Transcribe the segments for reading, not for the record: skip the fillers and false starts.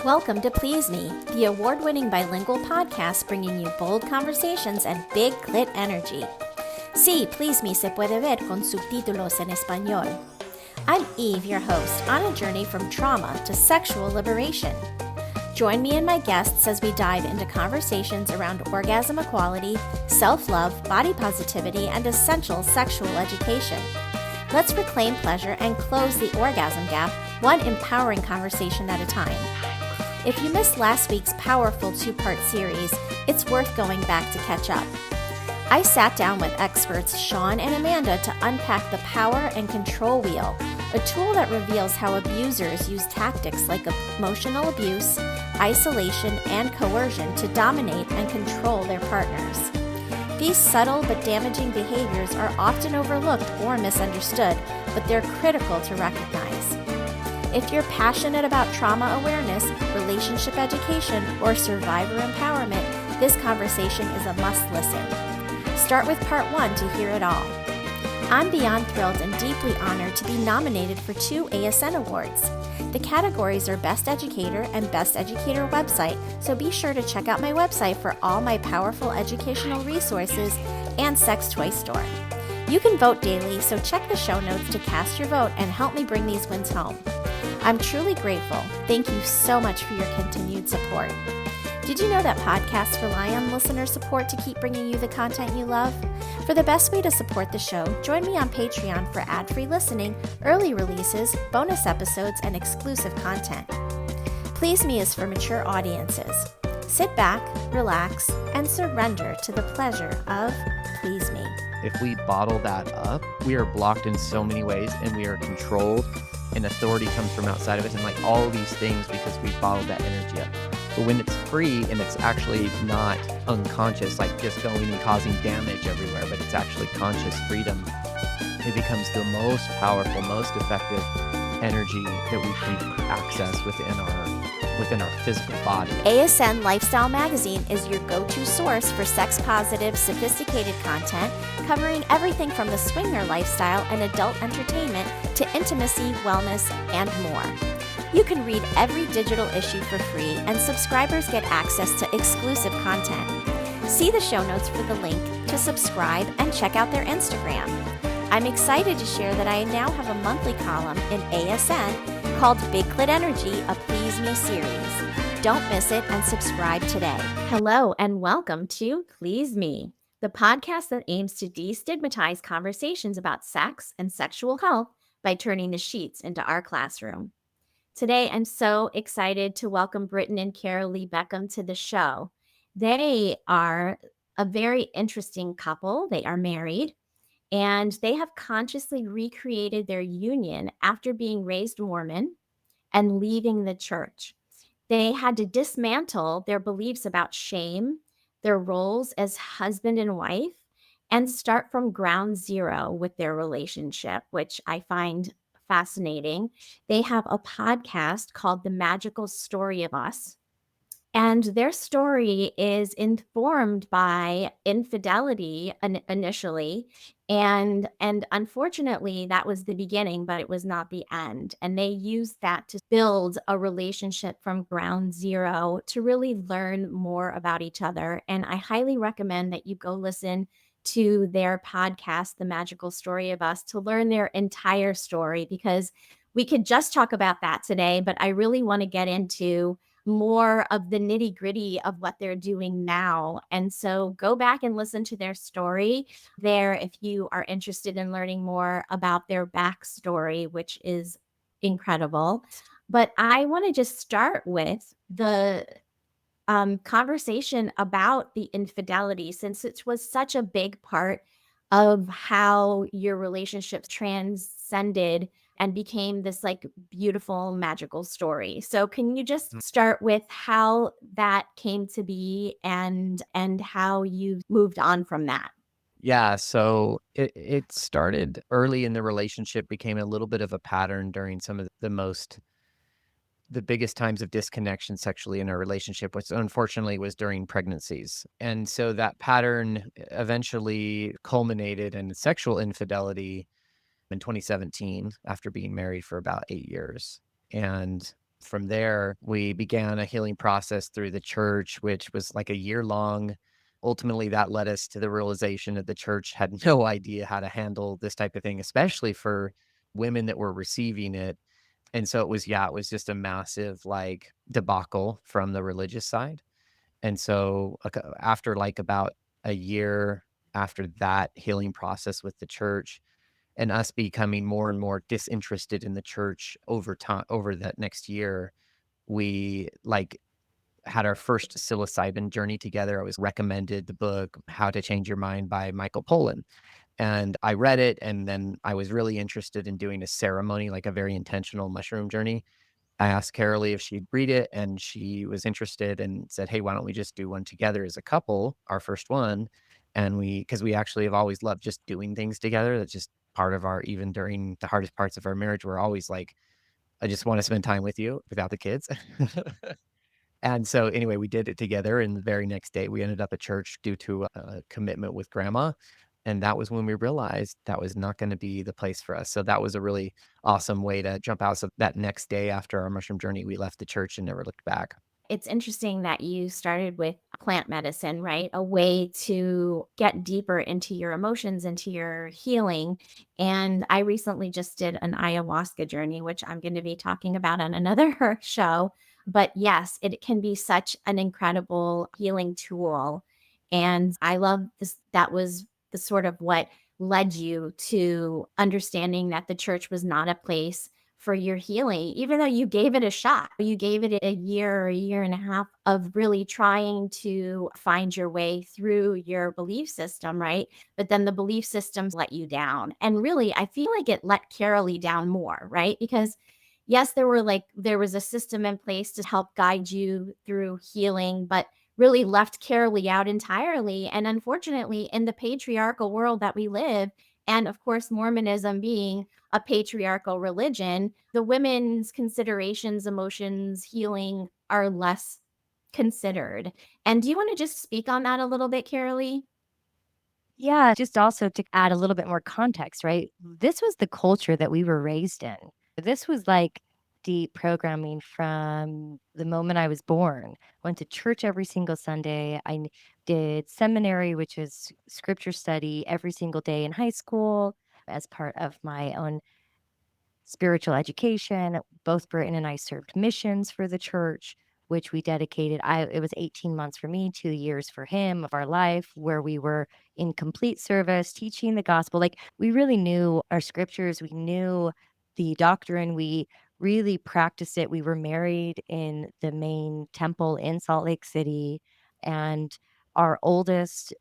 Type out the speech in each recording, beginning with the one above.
Welcome to Please Me, the award-winning bilingual podcast bringing you bold conversations and big clit energy. Sí, Please Me se puede ver con subtítulos en español. I'm Eve, your host, on a journey from trauma to sexual liberation. Join me and my guests as we dive into conversations around orgasm equality, self-love, body positivity, and essential sexual education. Let's reclaim pleasure and close the orgasm gap, one empowering conversation at a time. If you missed last week's powerful two-part series, it's worth going back to catch up. I sat down with experts Sean and Amanda to unpack the power and control wheel, a tool that reveals how abusers use tactics like emotional abuse, isolation, and coercion to dominate and control their partners. These subtle but damaging behaviors are often overlooked or misunderstood, but they're critical to recognize. If you're passionate about trauma awareness, relationship education, or survivor empowerment, this conversation is a must listen. Start with part 1 to hear it all. I'm beyond thrilled and deeply honored to be nominated for 2 ASN awards. The categories are Best Educator and Best Educator Website, so be sure to check out my website for all my powerful educational resources and sex toy store. You can vote daily, so check the show notes to cast your vote and help me bring these wins home. I'm truly grateful. Thank you so much for your continued support. Did you know that podcasts rely on listener support to keep bringing you the content you love? For the best way to support the show, join me on Patreon for ad-free listening, early releases, bonus episodes, and exclusive content. Please Me is for mature audiences. Sit back, relax, and surrender to the pleasure of Please Me. If we bottle that up, we are blocked in so many ways and we are controlled, and authority comes from outside of us and like all these things because we bottled that energy up. But when it's free and it's actually not unconscious, like just going and causing damage everywhere, but it's actually conscious freedom, it becomes the most powerful, most effective energy that we can access within our physical body. ASN Lifestyle Magazine is your go-to source for sex-positive, sophisticated content covering everything from the swinger lifestyle and adult entertainment to intimacy, wellness, and more. You can read every digital issue for free, and subscribers get access to exclusive content. See the show notes for the link to subscribe and check out their Instagram. I'm excited to share that I now have a monthly column in ASN called Big Clit Energy, a Please Me series. Don't miss it and subscribe today. Hello and welcome to Please Me, the podcast that aims to destigmatize conversations about sex and sexual health by turning the sheets into our classroom. Today, I'm so excited to welcome Britton and Carolee Beckham to the show. They are a very interesting couple. They are married, and they have consciously recreated their union after being raised Mormon and leaving the church. They had to dismantle their beliefs about shame, their roles as husband and wife, and start from ground zero with their relationship, which I find fascinating. They have a podcast called The Magical Story of Us. And their story is informed by infidelity initially. And unfortunately, that was the beginning, but it was not the end. And they used that to build a relationship from ground zero to really learn more about each other. And I highly recommend that you go listen to their podcast, The Magical Story of Us, to learn their entire story, because we could just talk about that today, but I really want to get into more of the nitty gritty of what they're doing now. And so go back and listen to their story there if you are interested in learning more about their backstory, which is incredible. But I want to just start with the conversation about the infidelity, since it was such a big part of how your relationship transcended and became this like beautiful, magical story. So can you just start with how that came to be and how you moved on from that? Yeah, so it started early in the relationship, became a little bit of a pattern during some of the biggest times of disconnection sexually in our relationship, which unfortunately was during pregnancies. And so that pattern eventually culminated in sexual infidelity in 2017 after being married for about 8 years. And From there, we began a healing process through the church, which was like a year long. Ultimately, that led us to the realization that the church had no idea how to handle this type of thing, especially for women that were receiving it. And so it was, yeah, it was just a massive like debacle from the religious side. And so after like about a year after that healing process with the church, and us becoming more and more disinterested in the church over time, over that next year, we like had our first psilocybin journey together. I was recommended the book How to Change Your Mind by Michael Pollan. And I read it, and then I was really interested in doing a ceremony, like a very intentional mushroom journey. I asked Carolee if she'd read it, and she was interested and said, "Hey, why don't we just do one together as a couple, our first one?" And because we actually have always loved just doing things together. That's just part of our, even during the hardest parts of our marriage, we're always like, "I just want to spend time with you without the kids." And so anyway, we did it together, and the very next day we ended up at church due to a commitment with grandma. And that was when we realized that was not going to be the place for us. So that was a really awesome way to jump out. So that next day after our mushroom journey, we left the church and never looked back. It's interesting that you started with plant medicine, right? A way to get deeper into your emotions, into your healing. And I recently just did an ayahuasca journey, which I'm going to be talking about on another show. But yes, it can be such an incredible healing tool. And I love this. That was the sort of what led you to understanding that the church was not a place for your healing, even though you gave it a shot. You gave it a year or a year and a half of really trying to find your way through your belief system, right? But then the belief systems let you down. And really, I feel like it let Carolee down more, right? Because yes, there was a system in place to help guide you through healing, but really left Carolee out entirely. And unfortunately, in the patriarchal world that we live, and of course, Mormonism being a patriarchal religion, the women's considerations, emotions, healing are less considered. And do you want to just speak on that a little bit, Carolee? Yeah, just also to add a little bit more context, right? This was the culture that we were raised in. This was like deep programming from the moment I was born. Went to church every single Sunday. Did seminary, which is scripture study, every single day in high school as part of my own spiritual education. Both Britton and I served missions for the church, which we dedicated. It was 18 months for me, 2 years for him of our life, where we were in complete service, teaching the gospel. Like we really knew our scriptures, we knew the doctrine, we really practiced it. We were married in the main temple in Salt Lake City, and our oldest,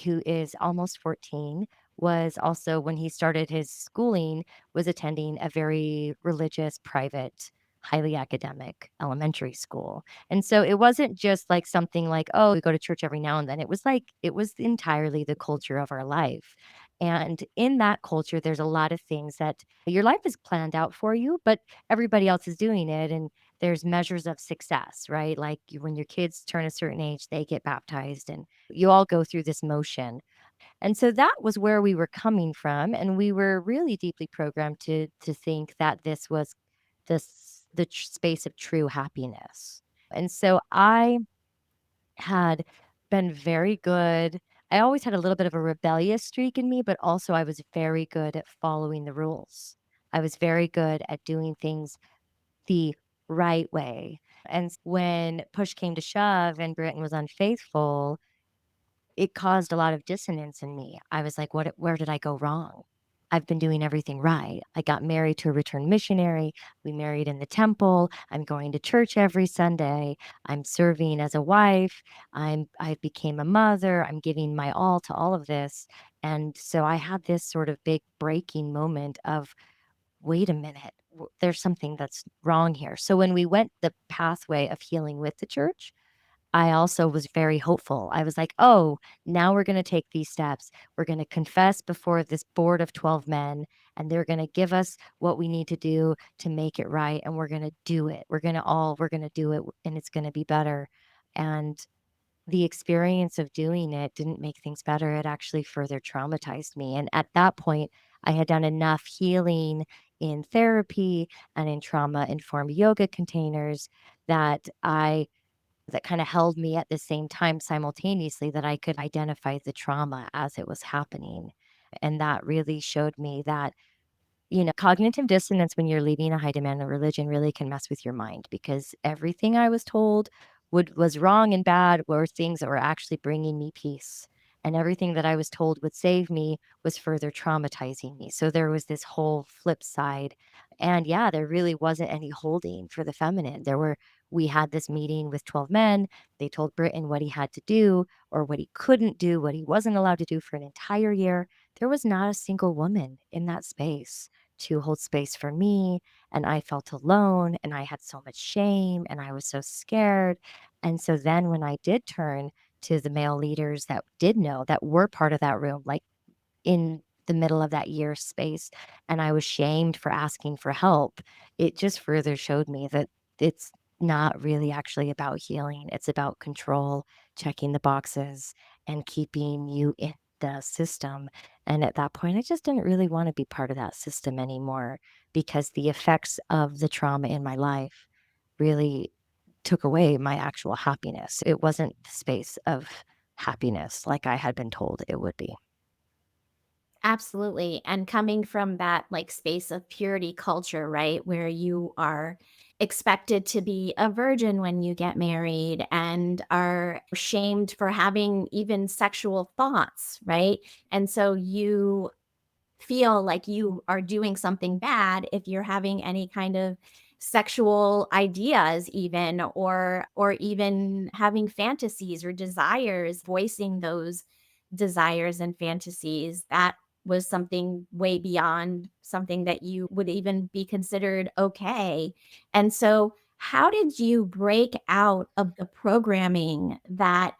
who is almost 14, was also when he started his schooling was attending a very religious, private, highly academic elementary school. And so it wasn't just like something like, oh, we go to church every now and then. It was like, it was entirely the culture of our life. And in that culture, there's a lot of things that your life is planned out for you, but everybody else is doing it. And there's measures of success, right? Like when your kids turn a certain age, they get baptized and you all go through this motion. And so that was where we were coming from, and we were really deeply programmed to think that this was space of true happiness. And so I had been very good. I always had a little bit of a rebellious streak in me, but also I was very good at following the rules. I was very good at doing things the right way. And when push came to shove and Britain was unfaithful, it caused a lot of dissonance in me. I was like, where did I go wrong? I've been doing everything right. I got married to a returned missionary. We married in the temple. I'm going to church every Sunday. I'm serving as a wife. I became a mother. I'm giving my all to all of this. And so I had this sort of big breaking moment of, wait a minute, there's something that's wrong here. So when we went the pathway of healing with the church, I also was very hopeful. I was like, "Oh, now we're gonna take these steps. We're gonna confess before this board of 12 men, and they're gonna give us what we need to do to make it right, and we're gonna do it. We're gonna do it, and it's gonna be better." And the experience of doing it didn't make things better. It actually further traumatized me. And at that point, I had done enough healing in therapy and in trauma-informed yoga containers that kind of held me at the same time simultaneously that I could identify the trauma as it was happening. And that really showed me that cognitive dissonance when you're leading a high demand religion really can mess with your mind because everything I was told was wrong and bad were things that were actually bringing me peace. And everything that I was told would save me was further traumatizing me. So there was this whole flip side. And yeah, there really wasn't any holding for the feminine. We had this meeting with 12 men. They told Britton what he had to do or what he couldn't do, what he wasn't allowed to do for an entire year. There was not a single woman in that space to hold space for me. And I felt alone and I had so much shame and I was so scared. And so then when I did turn to the male leaders that did know that were part of that room, like in the middle of that year space, and I was shamed for asking for help, it just further showed me that it's not really actually about healing. It's about control, checking the boxes, and keeping you in the system. And at that point, I just didn't really want to be part of that system anymore because the effects of the trauma in my life really took away my actual happiness. It wasn't the space of happiness like I had been told it would be. Absolutely. And coming from that like space of purity culture, right? Where you are expected to be a virgin when you get married and are shamed for having even sexual thoughts, right? And so you feel like you are doing something bad if you're having any kind of sexual ideas even or even having fantasies or desires, voicing those desires and fantasies. That was something way beyond something that you would even be considered okay. And so how did you break out of the programming that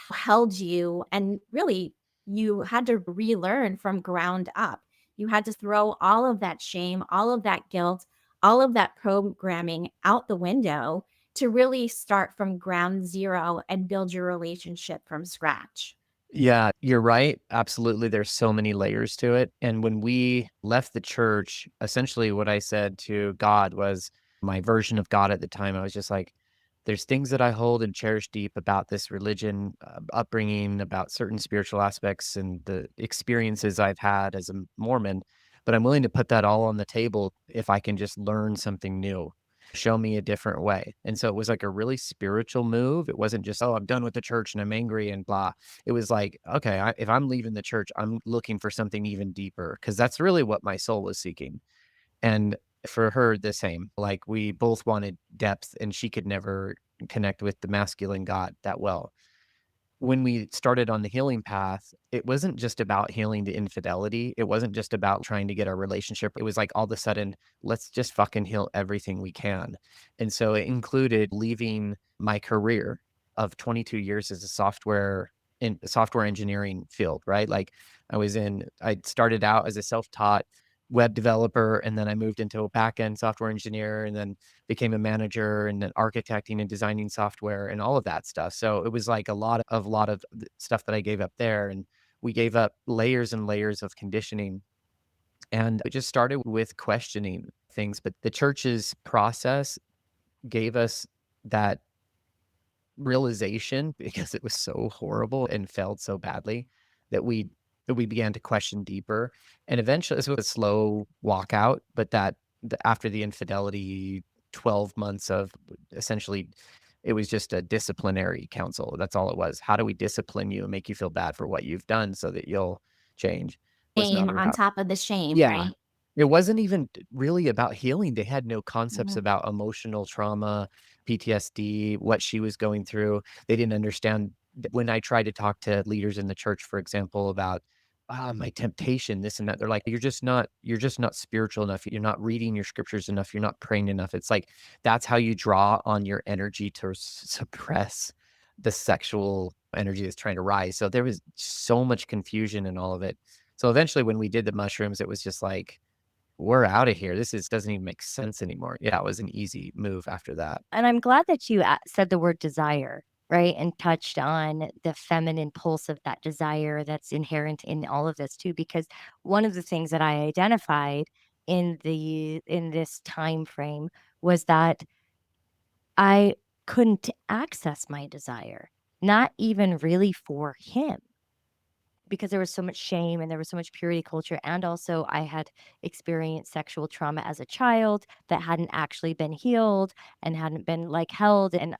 held you and really you had to relearn from ground up. You had to throw all of that shame, all of that guilt, all of that programming out the window to really start from ground zero and build your relationship from scratch. Yeah, you're right. Absolutely. There's so many layers to it. And when we left the church, essentially what I said to God was my version of God at the time. I was just like, there's things that I hold and cherish deep about this religion, upbringing, about certain spiritual aspects and the experiences I've had as a Mormon. But I'm willing to put that all on the table if I can just learn something new. Show me a different way. And so it was like a really spiritual move. It wasn't just, oh, I'm done with the church and I'm angry and blah. It was like, okay, if I'm leaving the church, I'm looking for something even deeper because that's really what my soul was seeking. And for her, the same. Like we both wanted depth, and she could never connect with the masculine God that well. When we started on the healing path, it wasn't just about healing the infidelity. It wasn't just about trying to get our relationship. It was like all of a sudden, let's just fucking heal everything we can. And so it included leaving my career of 22 years as a software engineering field, right? Like I started out as a self-taught web developer, and then I moved into a back-end software engineer, and then became a manager, and then architecting and designing software and all of that stuff. So it was like a lot of stuff that I gave up there, and we gave up layers and layers of conditioning. And it just started with questioning things, but the church's process gave us that realization because it was so horrible and failed so badly that we began to question deeper. And eventually this was a slow walkout, but after the infidelity, 12 months of essentially, it was just a disciplinary council. That's all it was. How do we discipline you and make you feel bad for what you've done so that you'll change? Was Shame not on around. top of the shame, Yeah. right? It wasn't even really about healing. They had no concepts Mhm. about emotional trauma, PTSD, what she was going through. They didn't understand when I tried to talk to leaders in the church, for example, about my temptation, this and that. They're like, you're just not spiritual enough. You're not reading your scriptures enough. You're not praying enough. It's like that's how you draw on your energy to suppress the sexual energy that's trying to rise. So there was so much confusion in all of it. So eventually when we did the mushrooms, it was just like, we're out of here. Doesn't even make sense anymore. Yeah, it was an easy move after that. And I'm glad that you said the word desire right? And touched on the feminine pulse of that desire that's inherent in all of this too. Because one of the things that I identified in this time frame was that I couldn't access my desire, not even really for him, because there was so much shame and there was so much purity culture. And also, I had experienced sexual trauma as a child that hadn't actually been healed and hadn't been like held and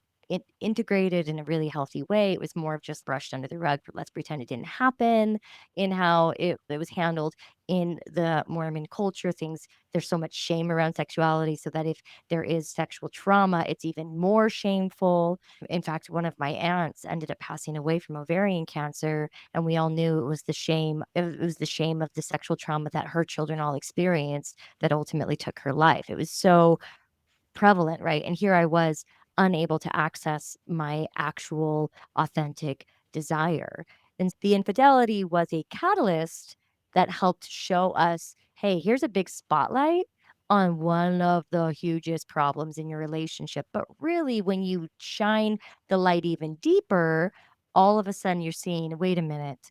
integrated in a really healthy way. It was more of just brushed under the rug. Let's pretend it didn't happen. In how it was handled in the Mormon culture, things, there's so much shame around sexuality. So that if there is sexual trauma, it's even more shameful. In fact, one of my aunts ended up passing away from ovarian cancer, and we all knew it was the shame of the sexual trauma that her children all experienced that ultimately took her life. It was so prevalent, right? And here I was unable to access my actual authentic desire. And the infidelity was a catalyst that helped show us, hey, here's a big spotlight on one of the hugest problems in your relationship. But really, when you shine the light even deeper, all of a sudden you're seeing, wait a minute,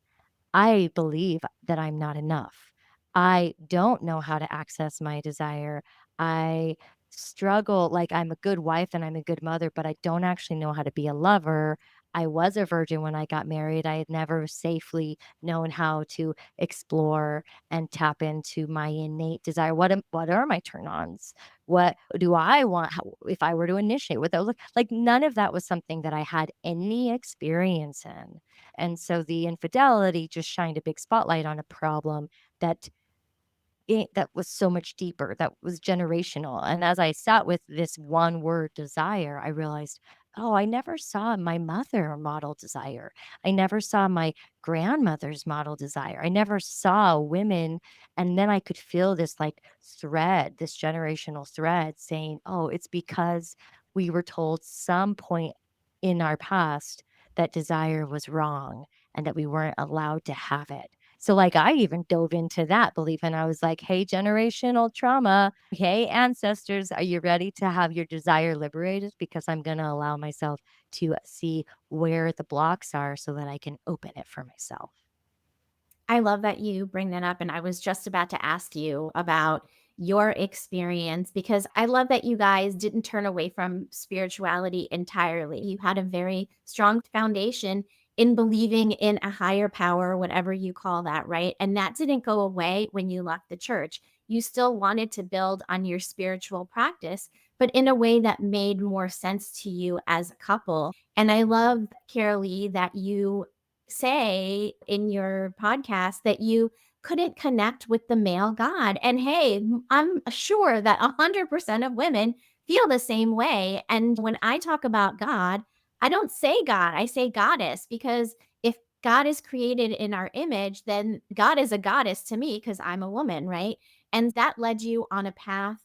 I believe that I'm not enough. I don't know how to access my desire. I struggle, like I'm a good wife and I'm a good mother, but I don't actually know how to be a lover. I was a virgin when I got married. I had never safely known how to explore and tap into my innate desire. What are my turn-ons? What do I want? If I were to initiate, what that look like? None of that was something that I had any experience in. And so the infidelity just shined a big spotlight on a problem that that was so much deeper, that was generational. And as I sat with this one word desire, I realized, oh, I never saw my mother model desire. I never saw my grandmother's model desire. I never saw women. And then I could feel this like thread, this generational thread saying, oh, it's because we were told some point in our past that desire was wrong and that we weren't allowed to have it. So, like, I even dove into that belief and I was like, hey, generational trauma. Hey, ancestors, are you ready to have your desire liberated? Because I'm going to allow myself to see where the blocks are so that I can open it for myself. I love that you bring that up. And I was just about to ask you about your experience because I love that you guys didn't turn away from spirituality entirely. You had a very strong foundation in believing in a higher power, whatever you call that, right? And that didn't go away when you left the church. You still wanted to build on your spiritual practice, but in a way that made more sense to you as a couple. And I love, Carolee, that you say in your podcast that you couldn't connect with the male God. And hey, I'm sure that 100% of women feel the same way. And when I talk about God, I don't say God, I say goddess, because if God is created in our image, then God is a goddess to me because I'm a woman, right? And that led you on a path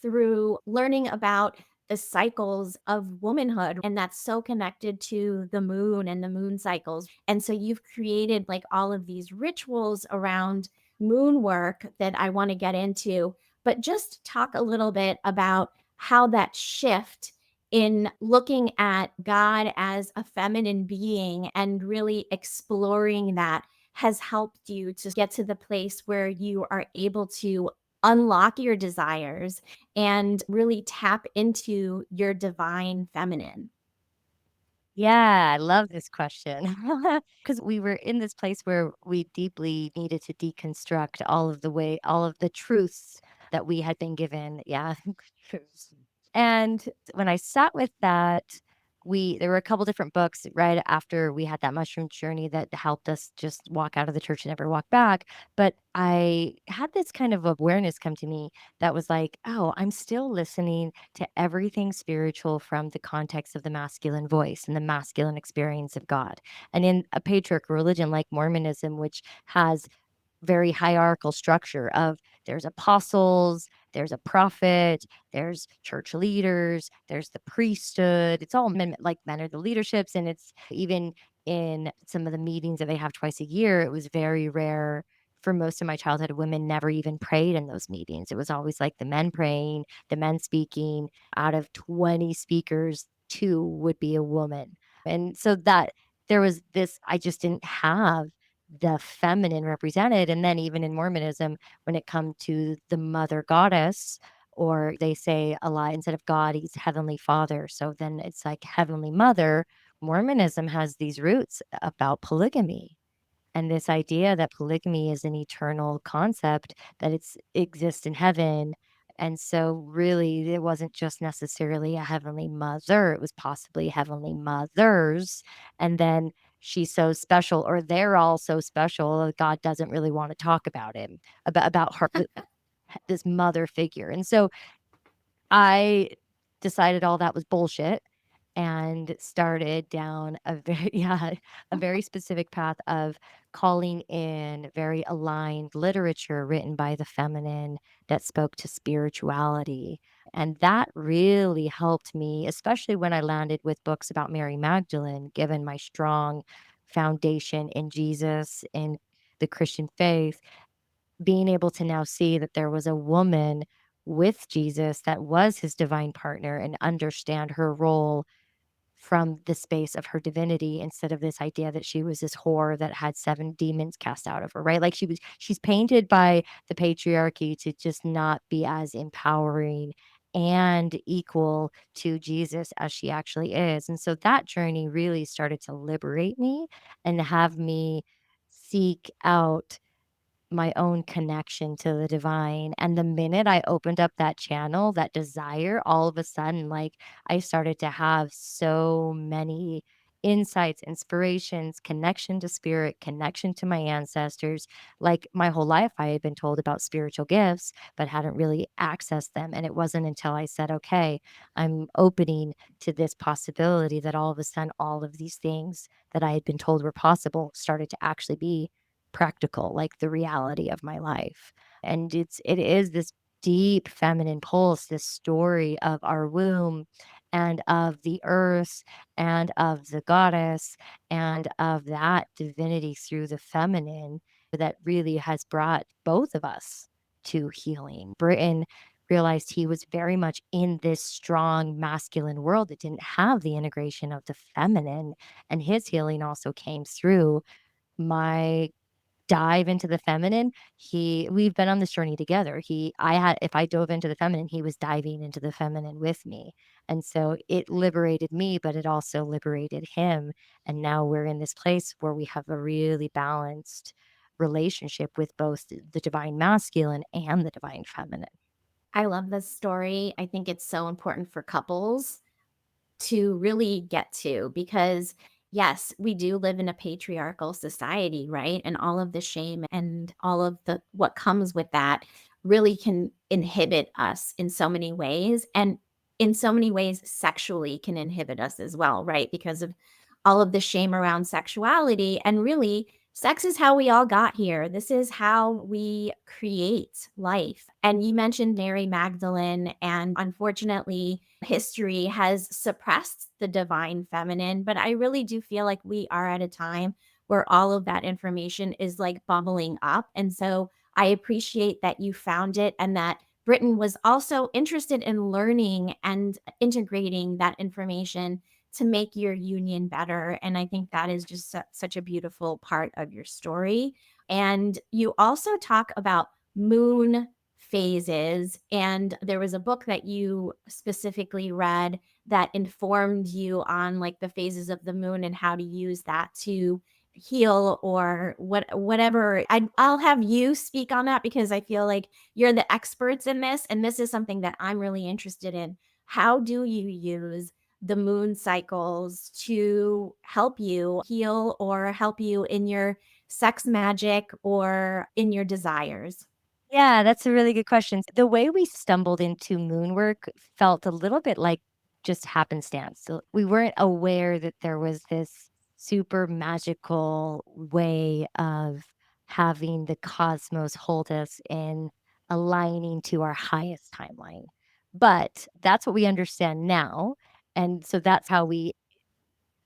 through learning about the cycles of womanhood. And that's so connected to the moon and the moon cycles. And so you've created like all of these rituals around moon work that I want to get into. But just talk a little bit about how that shift in looking at God as a feminine being and really exploring that has helped you to get to the place where you are able to unlock your desires and really tap into your divine feminine. Yeah, I love this question. Because we were in this place where we deeply needed to deconstruct all of the truths that we had been given. Yeah. Truths. And when I sat with that, there were a couple different books right after we had that mushroom journey that helped us just walk out of the church and never walk back. But I had this kind of awareness come to me that was like, oh, I'm still listening to everything spiritual from the context of the masculine voice and the masculine experience of God. And in a patriarchal religion like Mormonism, which has very hierarchical structure of there's apostles, there's a prophet, there's church leaders, there's the priesthood. It's all men, like men are the leaderships. And it's even in some of the meetings that they have twice a year, it was very rare for most of my childhood. Women never even prayed in those meetings. It was always like the men praying, the men speaking. Out of 20 speakers, two would be a woman. And so that there was this, I just didn't have the feminine represented. And then even in Mormonism, when it comes to the mother goddess, or they say a lot, instead of God, he's heavenly father. So then it's like heavenly mother. Mormonism has these roots about polygamy and this idea that polygamy is an eternal concept, that exists in heaven. And so really it wasn't just necessarily a heavenly mother, it was possibly heavenly mothers. And then she's so special, or they're all so special, God doesn't really want to talk about him, about her, this mother figure. And so I decided all that was bullshit and started down a very yeah, a very specific path of calling in very aligned literature written by the feminine that spoke to spirituality. And that really helped me, especially when I landed with books about Mary Magdalene, given my strong foundation in Jesus and the Christian faith, being able to now see that there was a woman with Jesus that was his divine partner and understand her role from the space of her divinity, instead of this idea that she was this whore that had 7 demons cast out of her, right? Like she's painted by the patriarchy to just not be as empowering and equal to Jesus as she actually is. And so that journey really started to liberate me and have me seek out my own connection to the divine. And the minute I opened up that channel, that desire, all of a sudden, like, I started to have so many insights, inspirations, connection to spirit, connection to my ancestors. Like, my whole life, I had been told about spiritual gifts, but hadn't really accessed them. And it wasn't until I said, okay, I'm opening to this possibility, that all of a sudden, all of these things that I had been told were possible started to actually be practical, like the reality of my life. And it is this deep feminine pulse, this story of our womb and of the earth and of the goddess and of that divinity through the feminine, that really has brought both of us to healing. Britton realized he was very much in this strong masculine world that didn't have the integration of the feminine. And his healing also came through my dive into the feminine. We've been on this journey together. If I dove into the feminine, he was diving into the feminine with me. And so it liberated me, but it also liberated him. And now we're in this place where we have a really balanced relationship with both the divine masculine and the divine feminine. I love this story. I think it's so important for couples to really get to, because yes, we do live in a patriarchal society, right? And all of the shame and all of the what comes with that really can inhibit us in so many ways, and in so many ways sexually can inhibit us as well, right? Because of all of the shame around sexuality. And really, sex is how we all got here. This is how we create life. And you mentioned Mary Magdalene, and unfortunately, history has suppressed the divine feminine. But I really do feel like we are at a time where all of that information is like bubbling up. And so I appreciate that you found it, and that Britain was also interested in learning and integrating that information to make your union better. And I think that is just such a beautiful part of your story. And you also talk about moon phases. And there was a book that you specifically read that informed you on like the phases of the moon and how to use that to heal, or whatever. I'll have you speak on that, because I feel like you're the experts in this, and this is something that I'm really interested in. How do you use the moon cycles to help you heal, or help you in your sex magic or in your desires? Yeah, that's a really good question. The way we stumbled into moon work felt a little bit like just happenstance. So we weren't aware that there was this super magical way of having the cosmos hold us in aligning to our highest timeline. But that's what we understand now. And so that's how we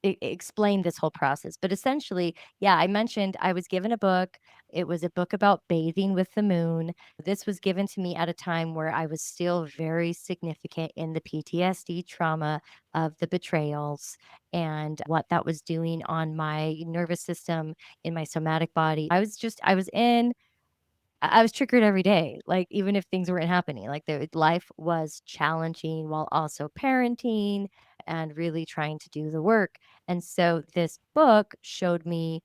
explain this whole process. But essentially, yeah, I mentioned I was given a book. It was a book about bathing with the moon. This was given to me at a time where I was still very significant in the PTSD trauma of the betrayals and what that was doing on my nervous system, in my somatic body. I was triggered every day, like, even if things weren't happening, like, life was challenging while also parenting and really trying to do the work, and so this book showed me,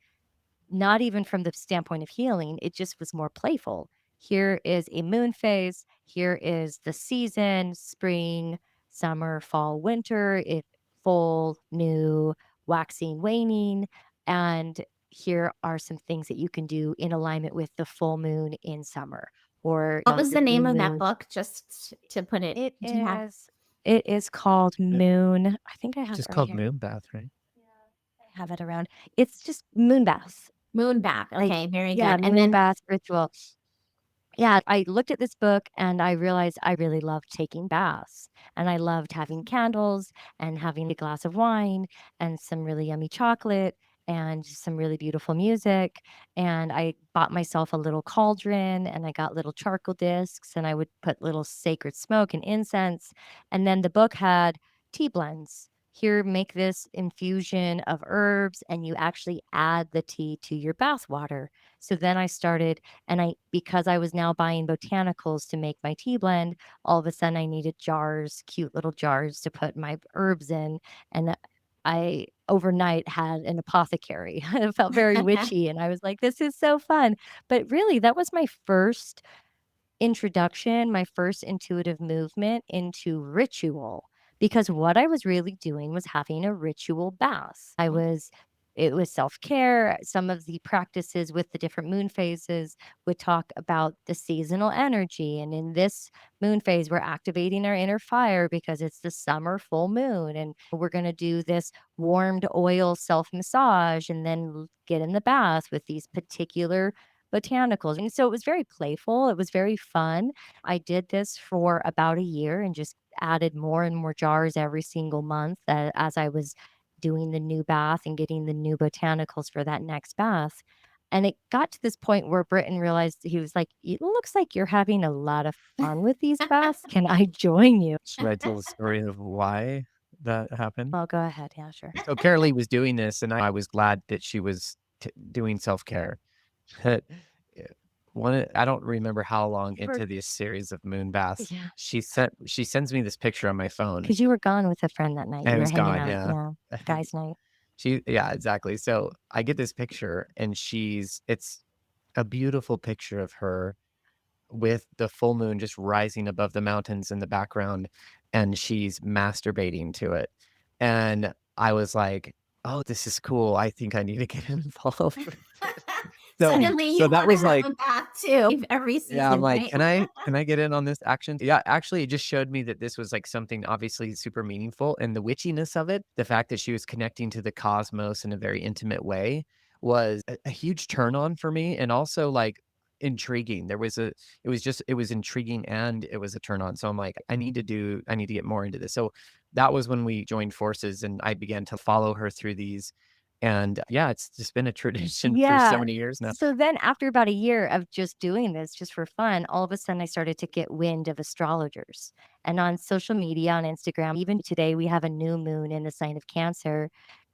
not even from the standpoint of healing, it just was more playful. Here is a moon phase, here is the season, spring, summer, fall, winter, full, new, waxing, waning, and here are some things that you can do in alignment with the full moon in summer or What was your the new name of that moon. book? Just to put it, It do you have is it is called Yeah. Moon. I think I have it Just right called here. moon bath, right? Yeah, I have it around. It's just moon baths. Moon Bath? Like, Okay, very yeah, good. And moon then bath ritual. Yeah, I looked at this book and I realized I really loved taking baths and I loved having candles and having a glass of wine and some really yummy chocolate and some really beautiful music. And I bought myself a little cauldron and I got little charcoal discs and I would put little sacred smoke and incense. And then the book had tea blends. Here, make this infusion of herbs, and you actually add the tea to your bath water. So then I started and because I was now buying botanicals to make my tea blend, all of a sudden I needed jars, cute little jars to put my herbs in. And I overnight had an apothecary. It felt very witchy. And I was like, this is so fun. But really, that was my first introduction, my first intuitive movement into ritual, because what I was really doing was having a ritual bath. It was self-care. Some of the practices with the different moon phases would talk about the seasonal energy. And in this moon phase, we're activating our inner fire because it's the summer full moon. And we're going to do this warmed oil self massage and then get in the bath with these particular botanicals. And so it was very playful. It was very fun. I did this for about a year and just added more and more jars every single month as I was doing the new bath and getting the new botanicals for that next bath. And it got to this point where Britton realized, he was like, it looks like you're having a lot of fun with these baths. Can I join you? Should I tell the story of why that happened? Oh, go ahead. Yeah, sure. So Carolee was doing this, and I was glad that she was doing self care. But I don't remember how long You were, into this series of moon baths yeah, she sends me this picture on my phone, because you were gone with a friend that night. and You it were was hanging gone. out. Yeah, Yeah. Guys' night. yeah, exactly. So I get this picture, and it's a beautiful picture of her with the full moon just rising above the mountains in the background, and she's masturbating to it. And I was like, "Oh, this is cool. I think I need to get involved with it." So suddenly so you that wanna was have like a bath too every yeah, I'm season, like, right? can I get in on this action?" Yeah, actually, it just showed me that this was, like, something obviously super meaningful, and the witchiness of it, the fact that she was connecting to the cosmos in a very intimate way was a huge turn on for me and also, like, intriguing. It was intriguing and it was a turn on, so I'm like, I need to get more into this." So, that was when we joined forces and I began to follow her through these, and yeah, it's just been a tradition for so Yeah. many years now. So then after about a year of just doing this just for fun, all of a sudden I started to get wind of astrologers. And on social media, on Instagram, even today, we have a new moon in the sign of Cancer.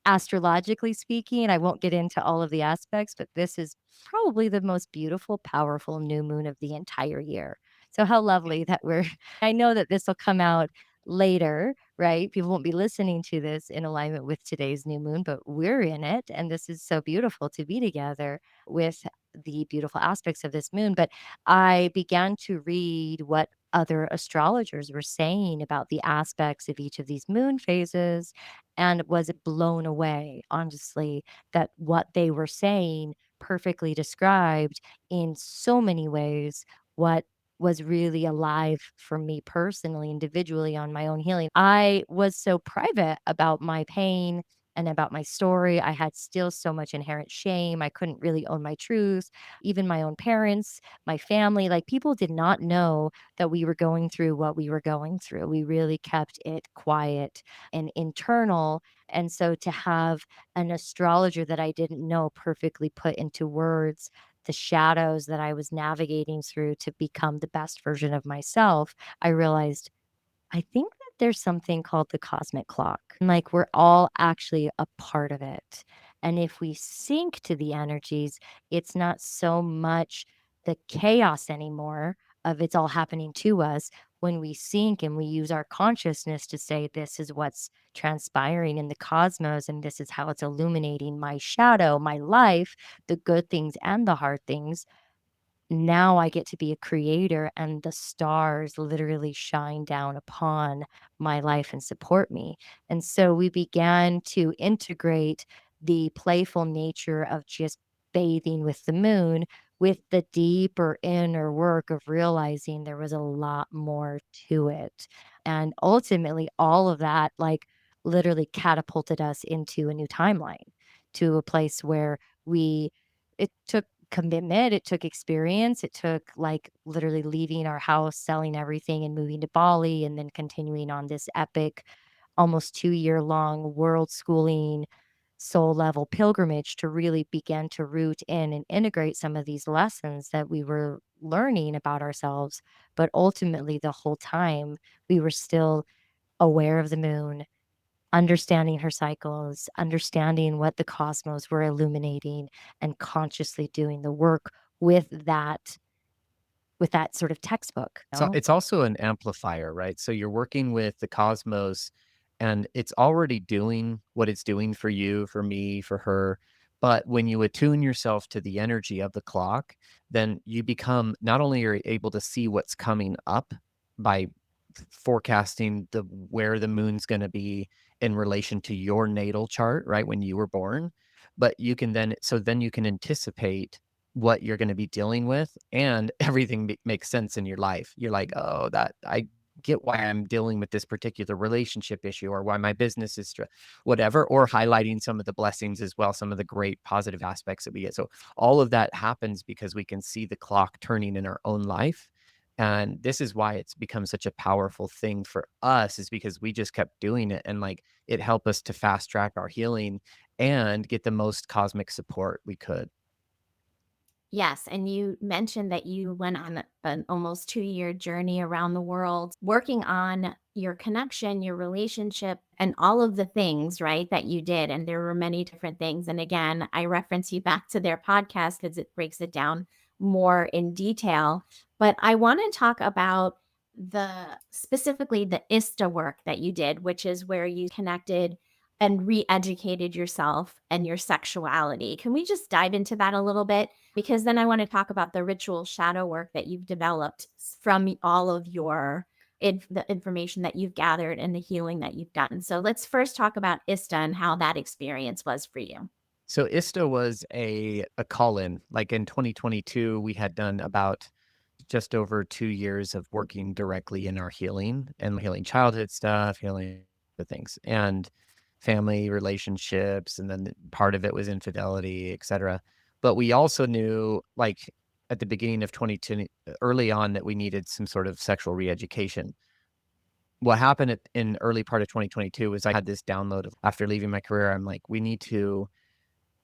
Astrologically speaking, I won't get into all of the aspects, but this is probably the most beautiful, powerful new moon of the entire year. So how lovely that I know that this will come out later, right? People won't be listening to this in alignment with today's new moon, but we're in it. And this is so beautiful to be together with the beautiful aspects of this moon. But I began to read what other astrologers were saying about the aspects of each of these moon phases and was blown away, honestly, that what they were saying perfectly described in so many ways what was really alive for me personally, individually on my own healing. I was so private about my pain and about my story. I had still so much inherent shame. I couldn't really own my truth. Even my own parents, my family, like people did not know that we were going through what we were going through. We really kept it quiet and internal. And so to have an astrologer that I didn't know perfectly put into words the shadows that I was navigating through to become the best version of myself, I realized I think that there's something called the cosmic clock. And like we're all actually a part of it. And if we sync to the energies, it's not so much the chaos anymore of it's all happening to us. When we sync and we use our consciousness to say, this is what's transpiring in the cosmos, and this is how it's illuminating my shadow, my life, the good things and the hard things, now I get to be a creator and the stars literally shine down upon my life and support me. And so we began to integrate the playful nature of just bathing with the moon with the deeper inner work of realizing there was a lot more to it. And ultimately, all of that, like, literally catapulted us into a new timeline, to a place where we, it took commitment, it took experience, it took, like, literally leaving our house, selling everything, and moving to Bali, and then continuing on this epic, almost 2-year-long world schooling, soul level pilgrimage to really begin to root in and integrate some of these lessons that we were learning about ourselves. But ultimately, the whole time, we were still aware of the moon, understanding her cycles, understanding what the cosmos were illuminating, and consciously doing the work with that sort of textbook, you So know? it's also an amplifier, right? So you're working with the cosmos and it's already doing what it's doing for you, for me, for her. But when you attune yourself to the energy of the clock, then you become not only are you able to see what's coming up by forecasting the where the moon's going to be in relation to your natal chart, right? When you were born, but you can then you can anticipate what you're gonna be dealing with, and everything makes sense in your life. You're like, "Oh, that I get why I'm dealing with this particular relationship issue or why my business is whatever," or highlighting some of the blessings as well, some of the great positive aspects that we get. So all of that happens because we can see the clock turning in our own life, and this is why it's become such a powerful thing for us is because we just kept doing it, and, like, it helped us to fast track our healing and get the most cosmic support we could. Yes, and you mentioned that you went on an almost 2-year journey around the world, working on your connection, your relationship, and all of the things, right, that you did. And there were many different things. And again, I reference you back to their podcast because it breaks it down more in detail. But I want to talk about specifically the ISTA work that you did, which is where you connected and re-educated yourself and your sexuality. Can we just dive into that a little bit? Because then I want to talk about the ritual shadow work that you've developed from all of the information that you've gathered and the healing that you've done. So let's first talk about ISTA and how that experience was for you. So ISTA was a call-in. Like in 2022, we had done about just over 2 years of working directly in our healing and healing childhood stuff, healing the things, and family relationships, and then part of it was infidelity, etcetera. But we also knew, like, at the beginning of 2020 early on, that we needed some sort of sexual re-education. What happened in early part of 2022 was I had this download of after leaving my career, I'm like, we need to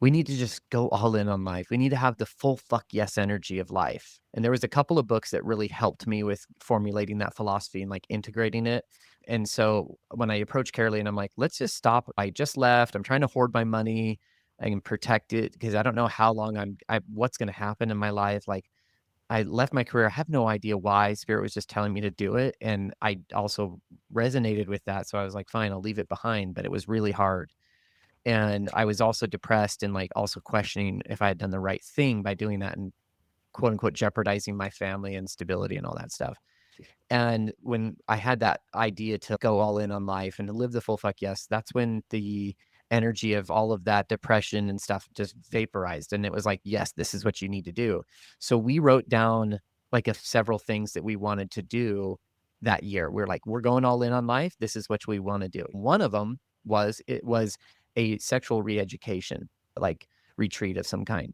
just go all in on life. We need to have the full fuck yes energy of life. And there was a couple of books that really helped me with formulating that philosophy and like integrating it. And so when I approached Carolee and I'm like, let's just stop. I just left. I'm trying to hoard my money and protect it because I don't know how long what's going to happen in my life. Like I left my career. I have no idea why. Spirit was just telling me to do it. And I also resonated with that. So I was like, fine, I'll leave it behind. But it was really hard. And I was also depressed and, like, also questioning if I had done the right thing by doing that and quote unquote jeopardizing my family and stability and all that stuff. And when I had that idea to go all in on life and to live the full fuck yes, that's when the energy of all of that depression and stuff just vaporized. And it was like, yes, this is what you need to do. So we wrote down like several things that we wanted to do that year. We're like, we're going all in on life. This is what we want to do. One of them was a sexual re-education, like retreat of some kind.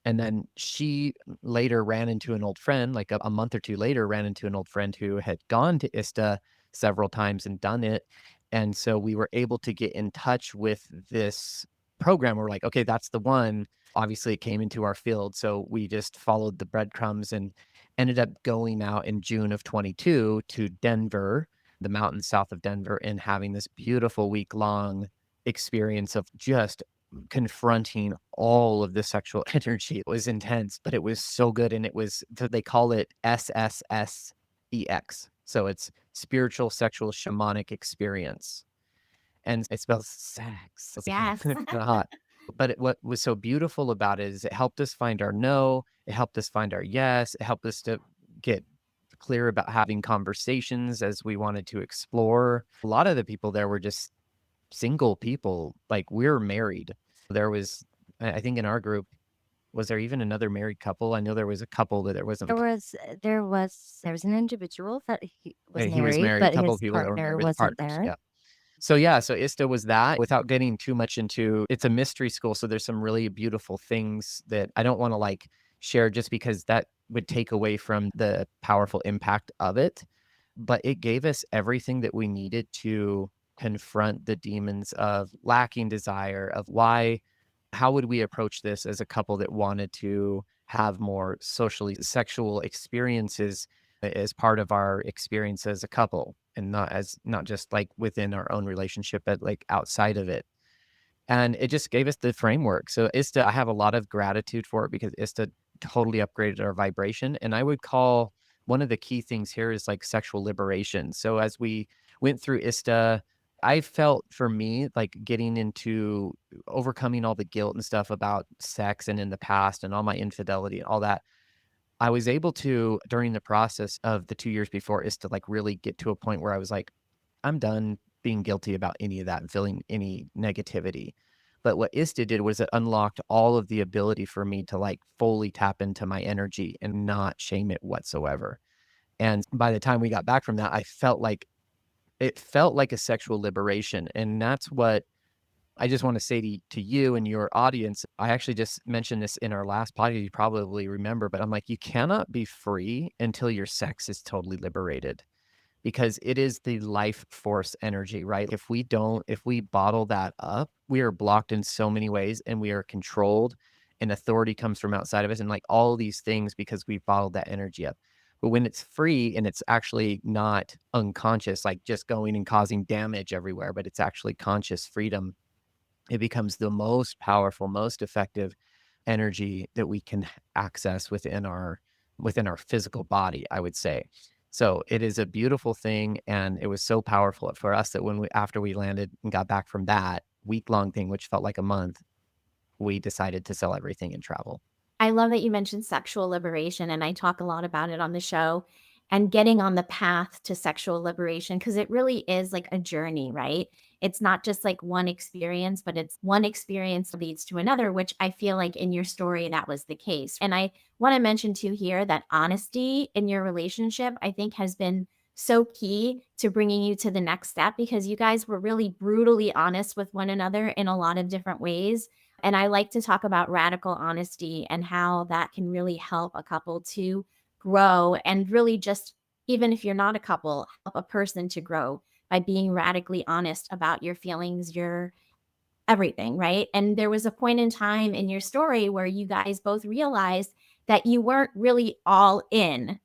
And then she later ran into an old friend, like a month or 2 later, ran into an old friend who had gone to ISTA several times and done it. And so we were able to get in touch with this program. We're like, okay, that's the one. Obviously, it came into our field, so we just followed the breadcrumbs and ended up going out in June of 22 to Denver, the mountains south of Denver, and having this beautiful week-long experience of just confronting all of the sexual energy. It was intense, but it was so good, and it was they call it SSSEX. So it's spiritual, sexual, shamanic experience, and it spells sex. It's Yes. kinda hot. But what was so beautiful about it is it helped us find our no, it helped us find our yes, it helped us to get clear about having conversations as we wanted to explore. A lot of the people there were just single people, like, we're married. There was I think in our group, was there even another married couple? I know there was a couple that there wasn't. There was an individual that he was He was married, married, a but couple of his people that were married partner with wasn't partners, there. yeah. So, yeah, so ISTA was that without getting too much into it's a mystery school, so there's some really beautiful things that I don't wanna, like, share just because that would take away from the powerful impact of it, but it gave us everything that we needed to confront the demons of lacking desire, of why how would we approach this as a couple that wanted to have more socially sexual experiences as part of our experience as a couple and not just like within our own relationship, but like outside of it. And it just gave us the framework. So ISTA, I have a lot of gratitude for it because ISTA totally upgraded our vibration. And I would call one of the key things here is like sexual liberation. So as we went through ISTA, I felt for me like getting into overcoming all the guilt and stuff about sex and in the past and all my infidelity and all that. I was able to, during the process of the 2 years before, is to, like, really get to a point where I was like, "I'm done being guilty about any of that and feeling any negativity." But what ISTA did was it unlocked all of the ability for me to, like, fully tap into my energy and not shame it whatsoever. And by the time we got back from that, I felt like it felt like a sexual liberation, and that's what I just wanna say to you and your audience, I actually just mentioned this in our last podcast, you probably remember, but I'm like, "You cannot be free until your sex is totally liberated." Because it is the life force energy, right? If we bottle that up, we are blocked in so many ways and we are controlled and authority comes from outside of us and like all these things because we bottled that energy up. But when it's free and it's actually not unconscious, like just going and causing damage everywhere, but it's actually conscious freedom, it becomes the most powerful, most effective energy that we can access within our physical body, I would say. So it is a beautiful thing, and it was so powerful for us that when we after we landed and got back from that week-long thing, which felt like a month, we decided to sell everything and travel. I love that you mentioned sexual liberation, and I talk a lot about it on the show and getting on the path to sexual liberation because it really is like a journey, right? It's not just like one experience, but it's one experience leads to another, which I feel like in your story, that was the case. And I want to mention too here that honesty in your relationship, I think, has been so key to bringing you to the next step because you guys were really brutally honest with one another in a lot of different ways. And I like to talk about radical honesty and how that can really help a couple to grow and really just, even if you're not a couple, help a person to grow by being radically honest about your feelings, your everything, right? And there was a point in time in your story where you guys both realized that you weren't really all in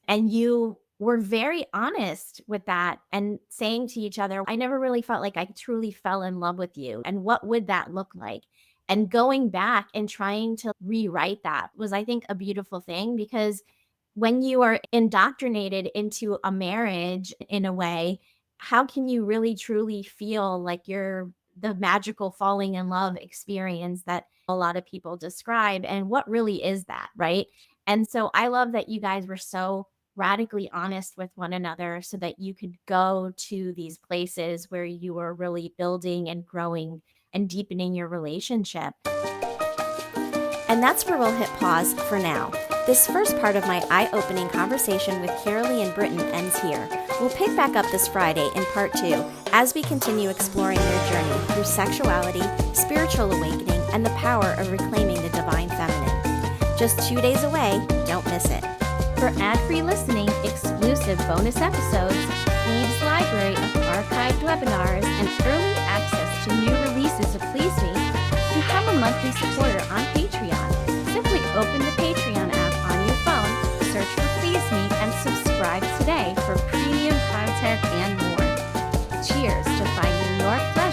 and you were very honest with that and saying to each other, I never really felt like I truly fell in love with you. And what would that look like? And going back and trying to rewrite that was, I think, a beautiful thing because when you are indoctrinated into a marriage in a way, how can you really truly feel like you're the magical falling in love experience that a lot of people describe? And what really is that, right? And so I love that you guys were so radically honest with one another so that you could go to these places where you were really building and growing and deepening your relationship. And that's where we'll hit pause for now. This first part of my eye-opening conversation with Carolee and Britton ends here. We'll pick back up this Friday in part 2 as we continue exploring their journey through sexuality, spiritual awakening, and the power of reclaiming the divine feminine. Just 2 days away, don't miss it. For ad-free listening, exclusive bonus episodes, Eve's library of archived webinars, and early access to new releases of Please Me, Become a monthly supporter on Patreon. Simply open the Patreon app on your phone, search for Please Me, and subscribe today for premium content and more. Cheers to finding your pleasure